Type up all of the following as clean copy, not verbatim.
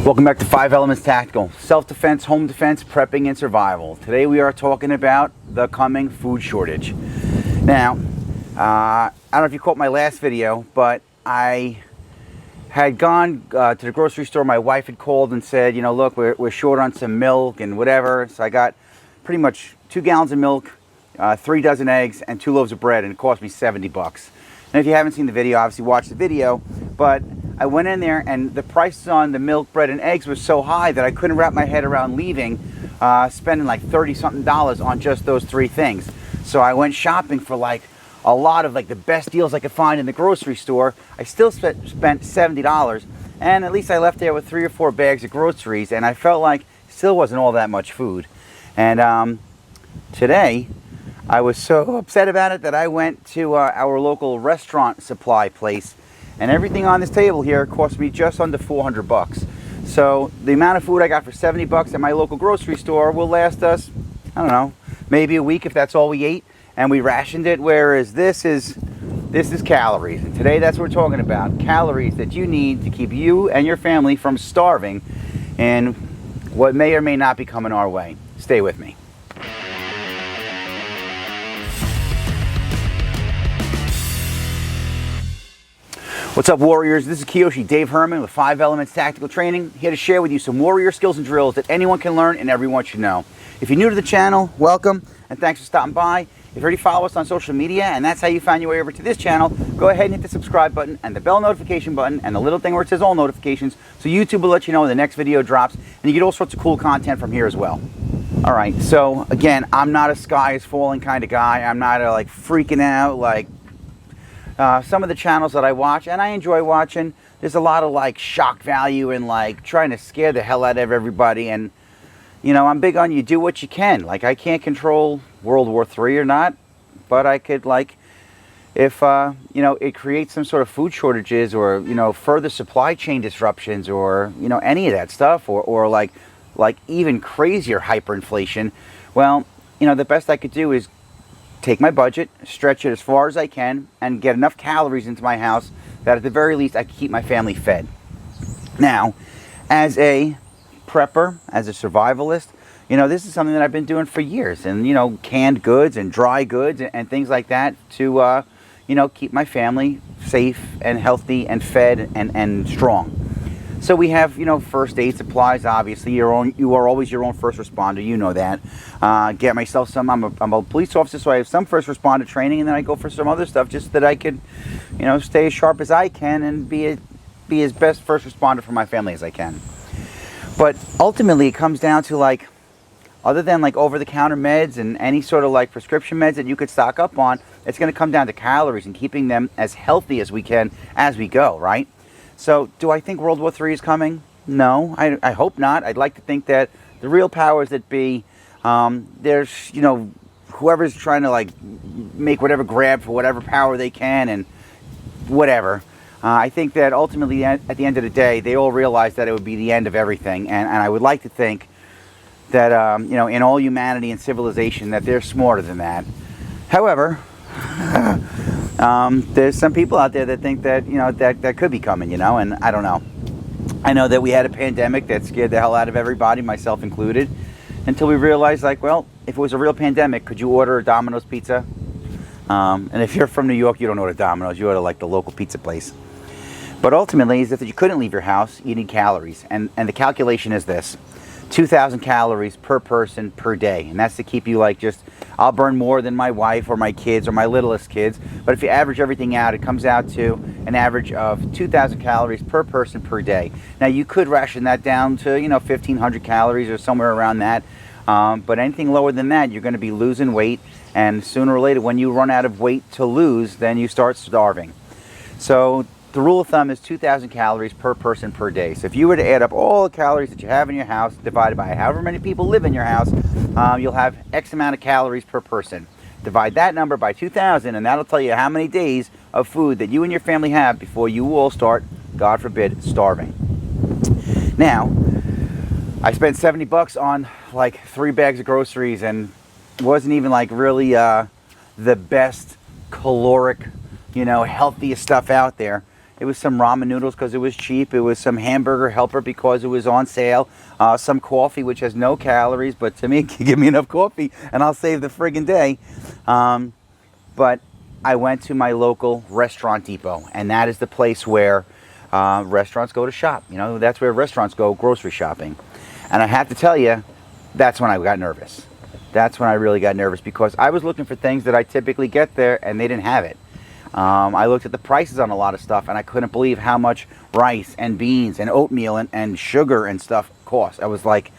Welcome back to 5 Elements Tactical. Self-defense, home defense, prepping, and survival. Today we are talking about the coming food shortage. Now, I don't know if you caught my last video, but I had gone to the grocery store. My wife had called and said, you know, look, we're short on some milk and whatever. So I got pretty much 2 gallons of milk, 3 dozen eggs, and 2 loaves of bread, and it cost me $70. And if you haven't seen the video, obviously watch the video. But I went in there and the prices on the milk, bread, and eggs was so high that I couldn't wrap my head around leaving, spending like $30-something on just those 3 things. So I went shopping for like a lot of like the best deals I could find in the grocery store. I still spent $70, and at least I left there with 3 or 4 bags of groceries, and I felt like it still wasn't all that much food. And today I was so upset about it that I went to our local restaurant supply place, and everything on this table here cost me just under $400. So the amount of food I got for $70 at my local grocery store will last us, I don't know, maybe a week if that's all we ate, and we rationed it. Whereas this is calories, and today that's what we're talking about: calories that you need to keep you and your family from starving, and what may or may not be coming our way. Stay with me. What's up, warriors? This is Kiyoshi Dave Herman with 5 Elements Tactical Training, here to share with you some warrior skills and drills that anyone can learn and everyone should know. If you're new to the channel, welcome, and thanks for stopping by. If you already follow us on social media and that's how you found your way over to this channel, go ahead and hit the subscribe button and the bell notification button and the little thing where it says all notifications, so YouTube will let you know when the next video drops, and you get all sorts of cool content from here as well. Alright, so again, I'm not a sky is falling kind of guy. I'm not like freaking out like some of the channels that I watch, and I enjoy watching. There's a lot of like shock value and like trying to scare the hell out of everybody, and you know, I'm big on you do what you can. Like, I can't control World War III or not, but I could, like, if you know, it creates some sort of food shortages, or you know, further supply chain disruptions, or you know, any of that stuff, or like even crazier hyperinflation, well, you know, the best I could do is take my budget, stretch it as far as I can, and get enough calories into my house that at the very least I can keep my family fed. Now, as a prepper, as a survivalist, you know, this is something that I've been doing for years, and you know, canned goods and dry goods and things like that to you know, keep my family safe and healthy and fed and strong. So we have, you know, first aid supplies. Obviously, you are always your own first responder. You know that. Get myself some. I'm a police officer, so I have some first responder training, and then I go for some other stuff just so that I could, you know, stay as sharp as I can and be as best first responder for my family as I can. But ultimately, it comes down to, like, other than like over-the-counter meds and any sort of like prescription meds that you could stock up on, it's going to come down to calories and keeping them as healthy as we can as we go, right? So, do I think World War III is coming? No, I hope not. I'd like to think that the real powers that be, there's, you know, whoever's trying to like make whatever grab for whatever power they can and whatever. I think that ultimately, at the end of the day, they all realize that it would be the end of everything, and I would like to think that, you know, in all humanity and civilization, that they're smarter than that. However, there's some people out there that think that, you know, that could be coming, you know, and I don't know. I know that we had a pandemic that scared the hell out of everybody, myself included, until we realized, like, well, if it was a real pandemic, could you order a Domino's pizza? And if you're from New York, you don't order Domino's, you order like the local pizza place. But ultimately, is if you couldn't leave your house, you need calories, and the calculation is this: 2,000 calories per person per day, and that's to keep you like just, I'll burn more than my wife or my kids or my littlest kids, but if you average everything out, it comes out to an average of 2,000 calories per person per day. Now, you could ration that down to, you know, 1,500 calories or somewhere around that, but anything lower than that, you're going to be losing weight, and sooner or later, when you run out of weight to lose, then you start starving. So the rule of thumb is 2,000 calories per person per day. So if you were to add up all the calories that you have in your house, divided by however many people live in your house, you'll have X amount of calories per person. Divide that number by 2,000, and that'll tell you how many days of food that you and your family have before you will start, God forbid, starving. Now, I spent $70 on like 3 bags of groceries, and wasn't even like really the best caloric, you know, healthiest stuff out there. It was some ramen noodles because it was cheap. It was some hamburger helper because it was on sale. Some coffee, which has no calories, but to me, give me enough coffee and I'll save the friggin' day. But I went to my local restaurant depot, and that is the place where restaurants go to shop. You know, that's where restaurants go grocery shopping. And I have to tell you, that's when I got nervous. That's when I really got nervous, because I was looking for things that I typically get there and they didn't have it. I looked at the prices on a lot of stuff and I couldn't believe how much rice and beans and oatmeal and sugar and stuff cost. I was like,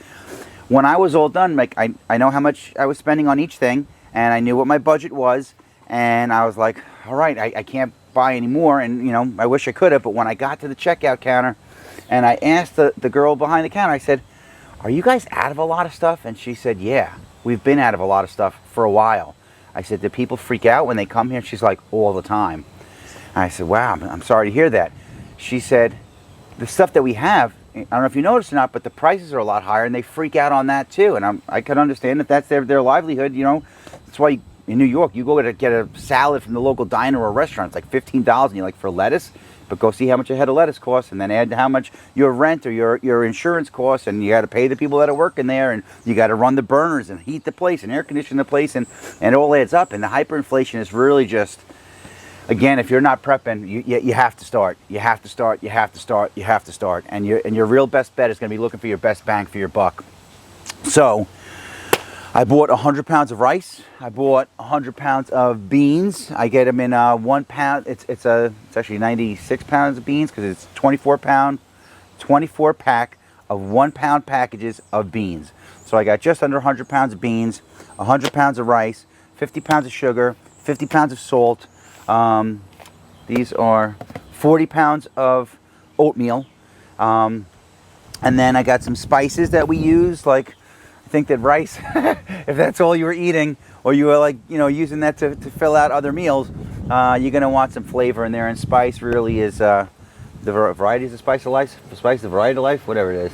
when I was all done, like I know how much I was spending on each thing, and I knew what my budget was, and I was like, all right, I can't buy any more, and you know, I wish I could have. But when I got to the checkout counter and I asked the girl behind the counter, I said, are you guys out of a lot of stuff? And she said, yeah, we've been out of a lot of stuff for a while. I said, do people freak out when they come here? She's like, all the time. And I said, wow, I'm sorry to hear that. She said, the stuff that we have, I don't know if you noticed or not, but the prices are a lot higher, and they freak out on that too. And I can understand if that's their livelihood. You know, that's why in New York, you go to get a salad from the local diner or restaurant, it's like $15, and you're like, for lettuce? But go see how much a head of lettuce costs, and then add how much your rent or your insurance costs, and you got to pay the people that are working there, and you got to run the burners and heat the place and air condition the place, and it all adds up. And the hyperinflation is really just, again, if you're not prepping, you have to start. You have to start. You have to start. You have to start. And your real best bet is going to be looking for your best bang for your buck. So I bought 100 pounds of rice. I bought 100 pounds of beans. I get them in 1 pound. It's actually 96 pounds of beans, because it's 24 pack of 1 pound packages of beans. So I got just under 100 pounds of beans, 100 pounds of rice, 50 pounds of sugar, 50 pounds of salt. These are 40 pounds of oatmeal. And then I got some spices that we use, like, I think that rice, if that's all you were eating, or you were like, you know, using that to fill out other meals, you're going to want some flavor in there. And spice really is the variety is the spice of life, the variety of life, whatever it is.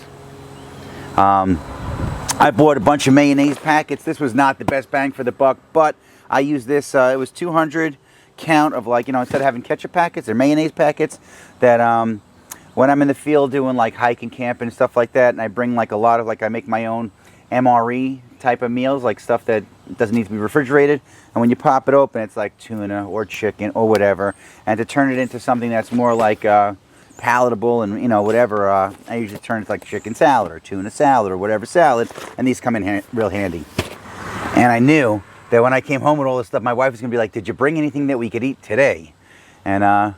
I bought a bunch of mayonnaise packets. This was not the best bang for the buck, but I used this. It was 200 count of, like, you know, instead of having ketchup packets, they're mayonnaise packets that when I'm in the field doing like hiking, camping and stuff like that, and I bring like a lot of, like, I make my own MRE type of meals, like stuff that doesn't need to be refrigerated, and when you pop it open, it's like tuna or chicken or whatever. And to turn it into something that's more like palatable and, you know, whatever, I usually turn it to like chicken salad or tuna salad or whatever salad, and these come in real handy. And I knew that when I came home with all this stuff, my wife was gonna be like, did you bring anything that we could eat today? And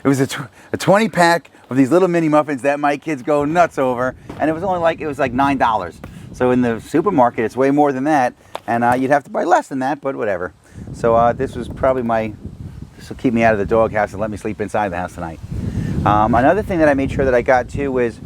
it was a 20 pack of these little mini muffins that my kids go nuts over, and it was only like, it was like $9. So in the supermarket, it's way more than that, and you'd have to buy less than that, but whatever. So this was probably this will keep me out of the doghouse and let me sleep inside the house tonight. Another thing that I made sure that I got too is,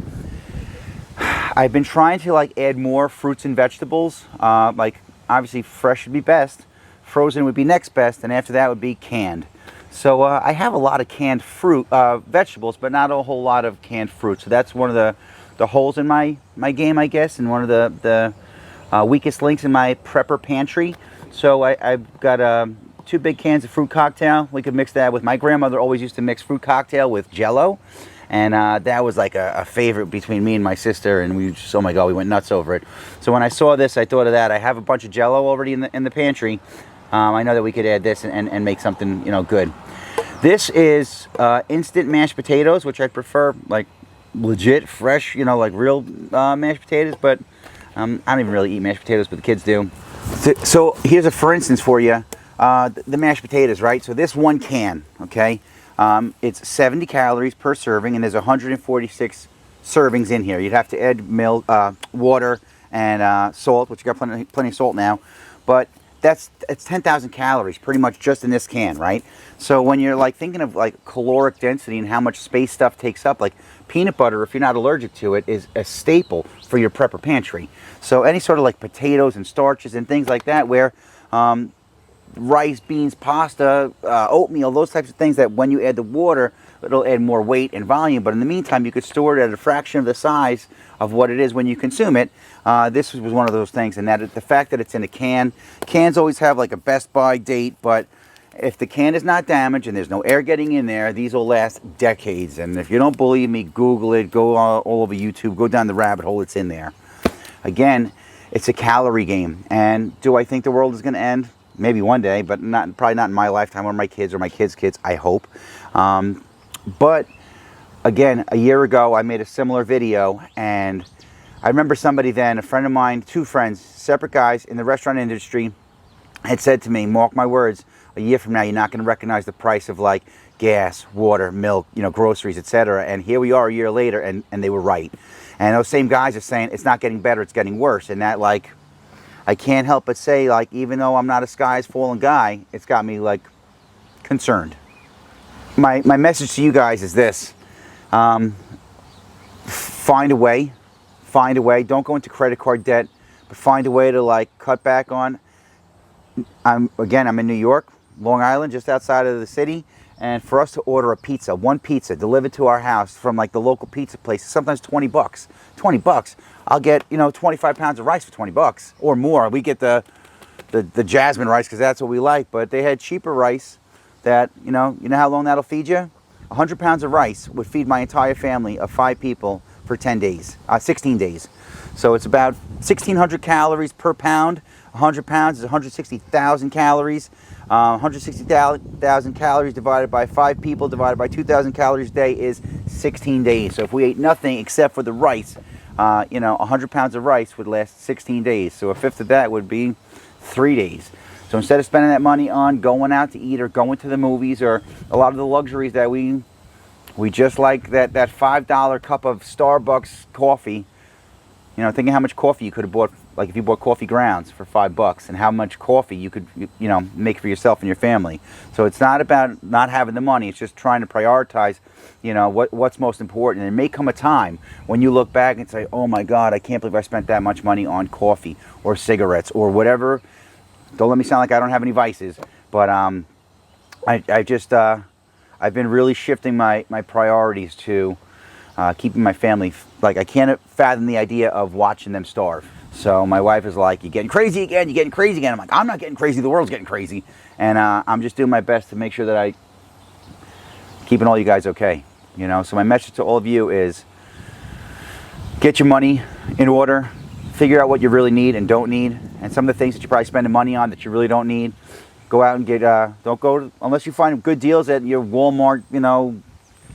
I've been trying to like add more fruits and vegetables. Like, obviously fresh would be best, frozen would be next best, and after that would be canned. So I have a lot of canned fruit, vegetables, but not a whole lot of canned fruit. So that's one of the holes in my game, I guess, and one of the weakest links in my prepper pantry. So I've got 2 big cans of fruit cocktail. We could mix that with, my grandmother always used to mix fruit cocktail with Jell-O. And that was like a favorite between me and my sister, and we just, oh my God, we went nuts over it. So when I saw this, I thought of that. I have a bunch of Jell-O already in the pantry. I know that we could add this and make something, you know, good. This is instant mashed potatoes, which I prefer, like legit fresh, you know, like real mashed potatoes. But I don't even really eat mashed potatoes, but the kids do. So here's a for instance for you, the mashed potatoes, right? So this 1 can, okay, it's 70 calories per serving, and there's 146 servings in here. You'd have to add milk, water, and salt, which you got plenty of salt now, but it's 10,000 calories pretty much just in this can, right? So when you're like thinking of like caloric density and how much space stuff takes up, like peanut butter, if you're not allergic to it, is a staple for your prepper pantry. So any sort of like potatoes and starches and things like that, where rice, beans, pasta, oatmeal, those types of things that when you add the water, it'll add more weight and volume. But in the meantime, you could store it at a fraction of the size of what it is when you consume it. This was one of those things, and that the fact that it's in a can. Cans always have like a best by date, but if the can is not damaged and there's no air getting in there, these will last decades. And if you don't believe me, Google it, go all over YouTube, go down the rabbit hole, it's in there. Again, it's a calorie game. And do I think the world is going to end? Maybe one day, but probably not in my lifetime or my kids' kids, I hope. But again, a year ago, I made a similar video, and I remember somebody then, a friend of mine, two friends, separate guys in the restaurant industry, had said to me, mark my words, a year from now, you're not going to recognize the price of like gas, water, milk, groceries, etc. And here we are a year later, and they were right. And those same guys are saying it's not getting better, it's getting worse. And that, like, I can't help but say, like, even though I'm not a sky's falling guy, it's got me, like, concerned. My message to you guys is this. Find a way. Find a way. Don't go into credit card debt, but find a way to, like, cut back on. I'm in New York, Long Island, just outside of the city. And for us to order a pizza, one pizza delivered to our house from like the local pizza place, sometimes 20 bucks. 20 bucks. I'll get, 25 pounds of rice for 20 bucks or more. We get the jasmine rice because that's what we like, but they had cheaper rice that, you know how long that'll feed you? 100 pounds of rice would feed my entire family of 5 people for 10 days, 16 days. So it's about 1,600 calories per pound. 100 pounds is 160,000 calories. 160,000 calories divided by 5 people divided by 2,000 calories a day is 16 days. So if we ate nothing except for the rice, 100 pounds of rice would last 16 days. So a fifth of that would be 3 days. So instead of spending that money on going out to eat or going to the movies or a lot of the luxuries that we just like that $5 cup of Starbucks coffee, thinking how much coffee you could have bought, like if you bought coffee grounds for $5 and how much coffee you could, make for yourself and your family. So it's not about not having the money. It's just trying to prioritize, what's most important. And there may come a time when you look back and say, oh my God, I can't believe I spent that much money on coffee or cigarettes or whatever. Don't let me sound like I don't have any vices, but I've been really shifting my priorities to keeping my family, like I can't fathom the idea of watching them starve. So my wife is like, you're getting crazy again, you're getting crazy again. I'm like, I'm not getting crazy, the world's getting crazy. And I'm just doing my best to make sure that I keeping all you guys okay. So my message to all of you is get your money in order, figure out what you really need and don't need, and some of the things that you're probably spending money on that you really don't need. Go out and get, don't go, unless you find good deals at your Walmart,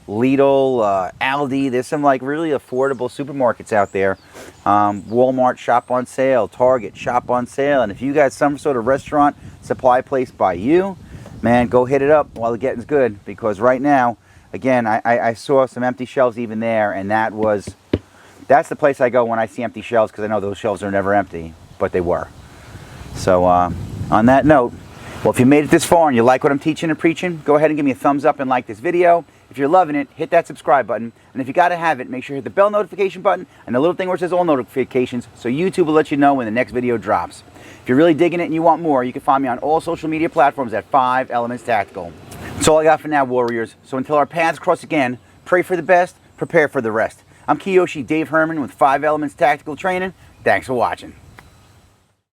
Lidl, Aldi. There's some like really affordable supermarkets out there. Walmart, shop on sale. Target, shop on sale. And if you got some sort of restaurant supply place by you, man, go hit it up while the getting's good. Because right now, again, I saw some empty shelves even there, and that's the place I go when I see empty shelves, because I know those shelves are never empty, but they were. So on that note, well, if you made it this far and you like what I'm teaching and preaching, go ahead and give me a thumbs up and like this video. If you're loving it, hit that subscribe button. And if you got to have it, make sure you hit the bell notification button and the little thing where it says all notifications, so YouTube will let you know when the next video drops. If you're really digging it and you want more, you can find me on all social media platforms at 5 Elements Tactical. That's all I got for now, Warriors. So until our paths cross again, pray for the best, prepare for the rest. I'm Kiyoshi Dave Herman with 5 Elements Tactical Training. Thanks for watching.